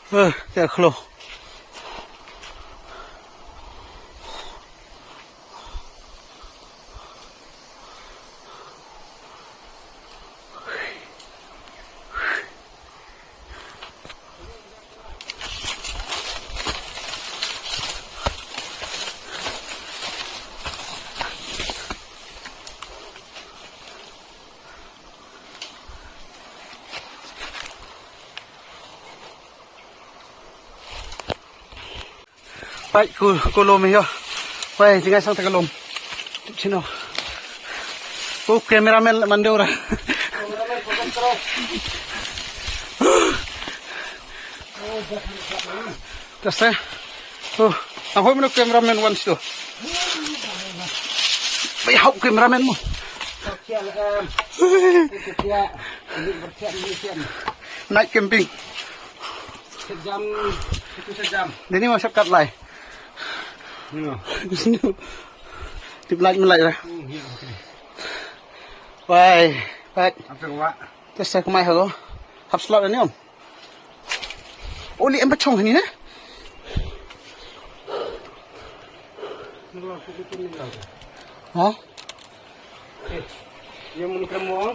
เจอโคลไปกูลมอีกอ่ะไปจริงๆสั่งตะกลมชิโน่กูแคมราแมนมันดูระแต่เซ่เอาให้มันดูแคมราแมนวันสิตัวไปหาแคมราแมนมั้งนักแคมปิ้งเดี๋ยวนี้มาชักกัดไหลติดไหลมันไหลเลยไปจะใส่ขมายเหรอหับสล็อตอันนี้มั้งโอ้ยเอ็มไปชงอันนี้นะฮะยังมันกระมอง